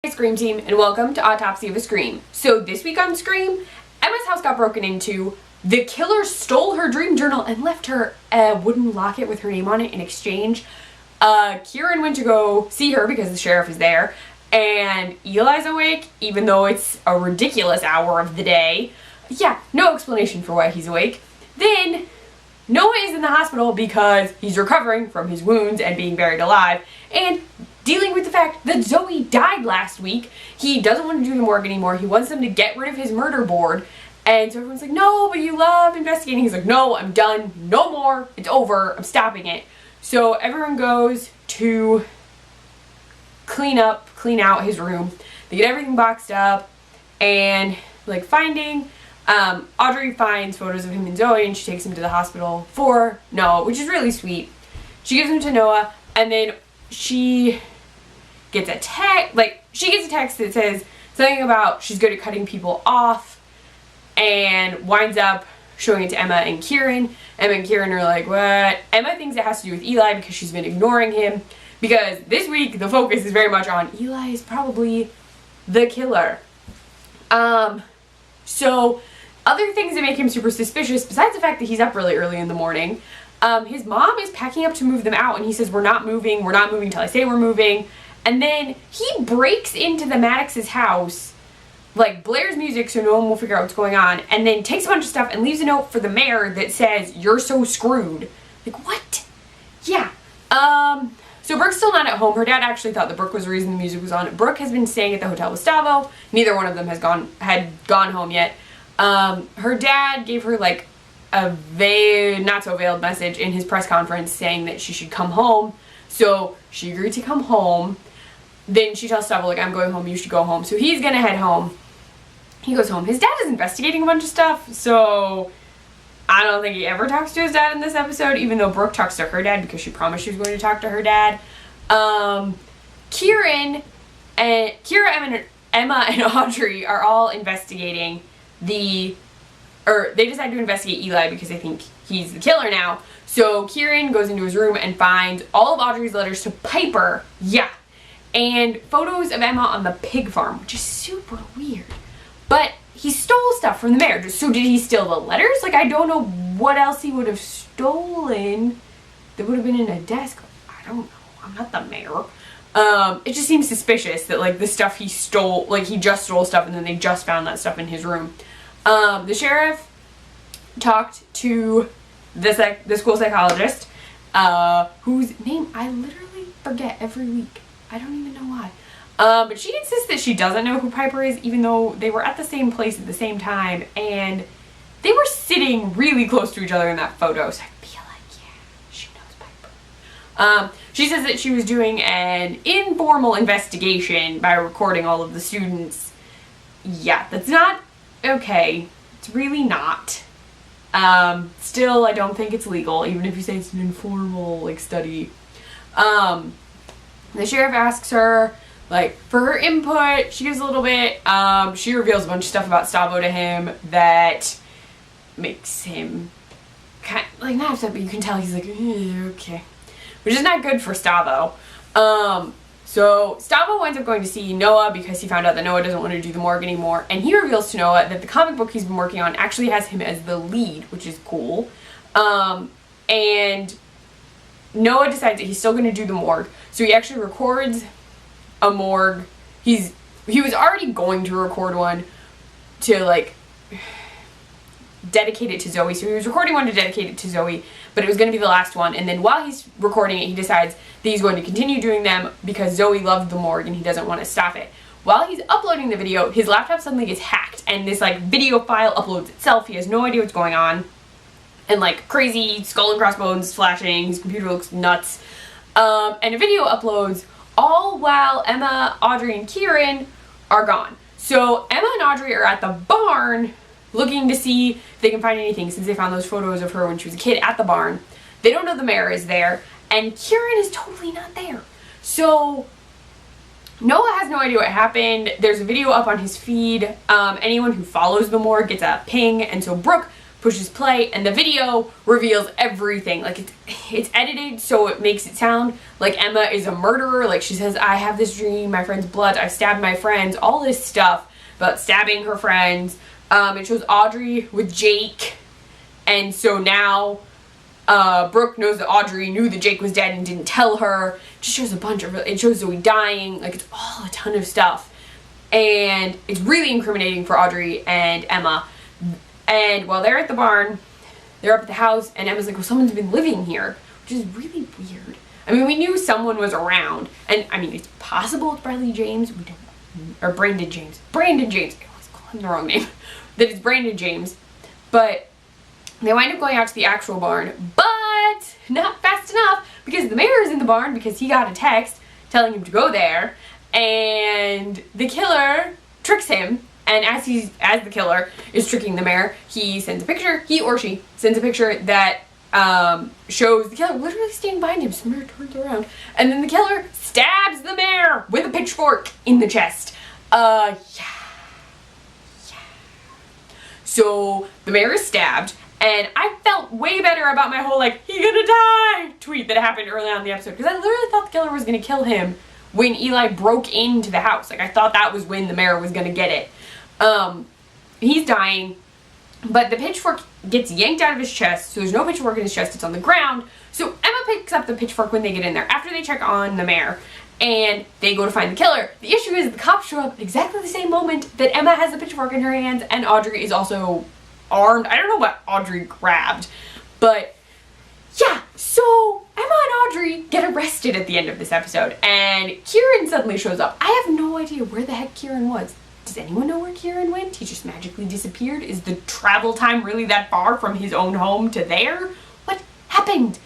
Hey Scream team, and welcome to Autopsy of a Scream. So this week on Scream, Emma's house got broken into, the killer stole her dream journal and left her a wooden locket with her name on it in exchange. Kieran went to go see her because the sheriff is there, and Eli's awake even though it's a ridiculous hour of the day. Yeah, no explanation for why he's awake. Then Noah is in the hospital because he's recovering from his wounds and being buried alive, and dealing with the fact that Zoe died last week. He doesn't want to do the morgue anymore. He wants them to get rid of his murder board. And so everyone's like, no, but you love investigating. He's like, no, I'm done. No more. It's over. I'm stopping it. So everyone goes to clean out his room. They get everything boxed up and finding. Audrey finds photos of him and Zoe and she takes him to the hospital for Noah, which is really sweet. She gives him to Noah and then she gets a text, that says something about she's good at cutting people off, and winds up showing it to Emma and Kieran. Emma and Kieran are like, what? Emma thinks it has to do with Eli because she's been ignoring him, because this week the focus is very much on Eli is probably the killer. So other things that make him super suspicious, besides the fact that he's up really early in the morning, his mom is packing up to move them out, and he says, we're not moving till I say we're moving. And then he breaks into the Maddox's house, blares music so no one will figure out what's going on, and then takes a bunch of stuff and leaves a note for the mayor that says, you're so screwed. What? Yeah. So Brooke's still not at home. Her dad actually thought that Brooke was the reason the music was on. Brooke has been staying at the hotel with Stavo. Neither one of them had gone home yet. Her dad gave her a not so veiled message in his press conference saying that she should come home. So she agreed to come home. Then she tells Stavo, I'm going home, you should go home. So he's gonna head home. He goes home. His dad is investigating a bunch of stuff, so I don't think he ever talks to his dad in this episode, even though Brooke talks to her dad because she promised she was going to talk to her dad. Kira, Emma, and Audrey are all investigating they decide to investigate Eli because they think he's the killer now. So Kieran goes into his room and finds all of Audrey's letters to Piper. Yeah. And photos of Emma on the pig farm, which is super weird. But he stole stuff from the mayor. So did he steal the letters? I don't know what else he would have stolen that would have been in a desk. I don't know. I'm not the mayor. It just seems suspicious that the stuff he stole, he just stole stuff and then they just found that stuff in his room. The sheriff talked to the school psychologist, whose name I literally forget every week. I don't even know why. But she insists that she doesn't know who Piper is, even though they were at the same place at the same time, and they were sitting really close to each other in that photo, so I feel yeah, she knows Piper. She says that she was doing an informal investigation by recording all of the students. Yeah, that's not okay. It's really not. Still, I don't think it's legal, even if you say it's an informal, study. The sheriff asks her, for her input. She gives a little bit. She reveals a bunch of stuff about Stavo to him that makes him not upset, but you can tell he's okay. Which is not good for Stavo. So Stavo winds up going to see Noah because he found out that Noah doesn't want to do the morgue anymore, and he reveals to Noah that the comic book he's been working on actually has him as the lead, which is cool. And Noah decides that he's still going to do the morgue, so he actually records a morgue. He was already going to record one to dedicate it to Zoe, so he was recording one to dedicate it to Zoe, but it was going to be the last one, and then while he's recording it, he decides that he's going to continue doing them because Zoe loved the morgue and he doesn't want to stop it. While he's uploading the video, his laptop suddenly gets hacked, and this video file uploads itself. He has no idea what's going on, and crazy skull and crossbones flashing, his computer looks nuts, and a video uploads all while Emma, Audrey, and Kieran are gone. So Emma and Audrey are at the barn looking to see if they can find anything, since they found those photos of her when she was a kid at the barn. They don't know the mayor is there, and Kieran is totally not there. So Noah has no idea what happened. There's a video up on his feed. Anyone who follows the morgue gets a ping, and so Brooke pushes play, and the video reveals everything. Like, it's edited so it makes it sound like Emma is a murderer. Like, she says, I have this dream, my friend's blood, I've stabbed my friends, all this stuff about stabbing her friends. It shows Audrey with Jake, and so now Brooke knows that Audrey knew that Jake was dead and didn't tell her. It just shows a bunch of, it shows Zoe dying, like, it's all a ton of stuff. And it's really incriminating for Audrey and Emma. And while they're at the barn, they're up at the house, and Emma's like, well, someone's been living here, which is really weird. I mean, we knew someone was around, and I mean, it's possible it's Bradley James, we don't, or Brandon James. Brandon James, I always call him the wrong name, that it's Brandon James, but they wind up going out to the actual barn, but not fast enough, because the mayor is in the barn because he got a text telling him to go there, and the killer tricks him. And as the killer is tricking the mayor, he sends a picture, he or she sends a picture that shows the killer literally standing behind him. So the mayor turns around, and then the killer stabs the mayor with a pitchfork in the chest. Yeah. So the mayor is stabbed, and I felt way better about my whole, like, he gonna die tweet that happened early on in the episode, because I literally thought the killer was gonna kill him when Eli broke into the house. Like, I thought that was when the mayor was gonna get it. He's dying, but the pitchfork gets yanked out of his chest, so there's no pitchfork in his chest, it's on the ground. So Emma picks up the pitchfork when they get in there, after they check on the mayor, and they go to find the killer. The issue is the cops show up exactly the same moment that Emma has the pitchfork in her hands, and Audrey is also armed. I don't know what Audrey grabbed, but yeah, so Emma and Audrey get arrested at the end of this episode, and Kieran suddenly shows up. I have no idea where the heck Kieran was. Does anyone know where Kieran went? He just magically disappeared? Is the travel time really that far from his own home to there? What happened?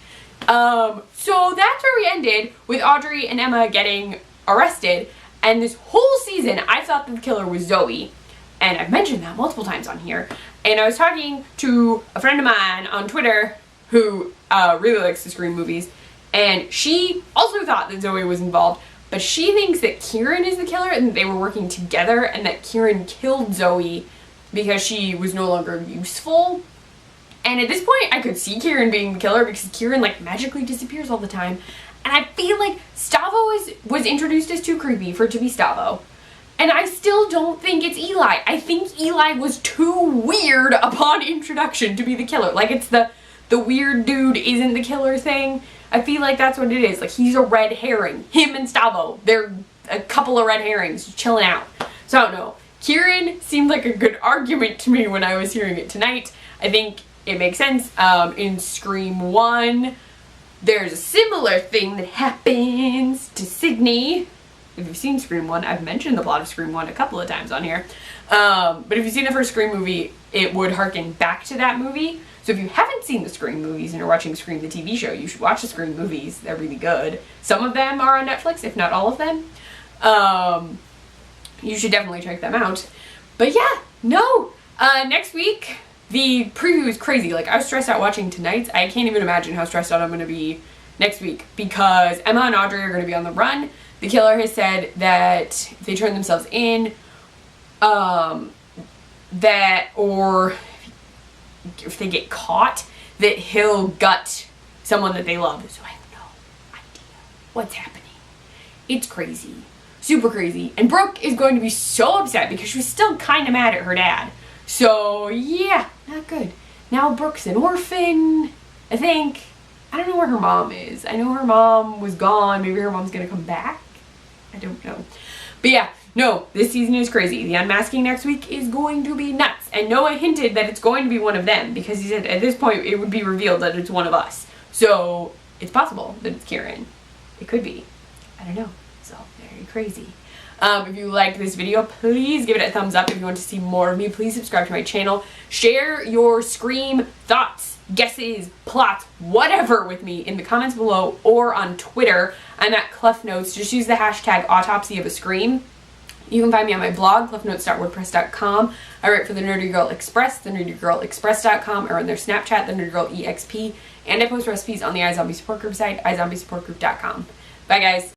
So that's where we ended, with Audrey and Emma getting arrested. And this whole season, I thought that the killer was Zoe. And I've mentioned that multiple times on here. And I was talking to a friend of mine on Twitter who really likes the Scream movies. And she also thought that Zoe was involved. But she thinks that Kieran is the killer and that they were working together, and that Kieran killed Zoe because she was no longer useful. And at this point, I could see Kieran being the killer because Kieran, like, magically disappears all the time. And I feel like Stavo was introduced as too creepy for it to be Stavo. And I still don't think it's Eli. I think Eli was too weird upon introduction to be the killer. Like, it's the weird dude isn't the killer thing. I feel like that's what it is. Like, he's a red herring. Him and Stavo, they're a couple of red herrings chilling out. So I don't know. Kieran seemed like a good argument to me when I was hearing it tonight. I think it makes sense. In Scream 1, there's a similar thing that happens to Sydney. If you've seen Scream 1, I've mentioned the plot of Scream 1 a couple of times on here. But if you've seen the first Scream movie, it would harken back to that movie. So if you haven't seen the Scream movies and are watching Scream the TV show, you should watch the Scream movies. They're really good. Some of them are on Netflix, if not all of them. You should definitely check them out. But yeah, no. Next week, the preview is crazy. Like, I was stressed out watching tonight's. I can't even imagine how stressed out I'm going to be next week, because Emma and Audrey are going to be on the run. The killer has said that if they turn themselves in, or if they get caught, that he'll gut someone that they love. So I have no idea what's happening. It's crazy. Super crazy. And Brooke is going to be so upset because she was still kind of mad at her dad. So yeah, not good. Now Brooke's an orphan, I think. I don't know where her mom is. I know her mom was gone. Maybe her mom's gonna come back. I don't know. But yeah, no, this season is crazy. The unmasking next week is going to be nuts. And Noah hinted that it's going to be one of them, because he said at this point it would be revealed that it's one of us. So it's possible that it's Kieran. It could be. I don't know. It's all very crazy. If you liked this video, please give it a thumbs up. If you want to see more of me, please subscribe to my channel. Share your Scream thoughts, guesses, plots, whatever with me in the comments below or on Twitter. I'm at Clef Notes. Just use the hashtag Autopsy of a Scream. You can find me on my blog, clefnotes.wordpress.com. I write for the Nerdy Girl Express, thenerdygirlexpress.com, or on their Snapchat, the Nerdy Girl EXP, and I post recipes on the iZombie support group site, iZombieSupportGroup.com. Bye, guys.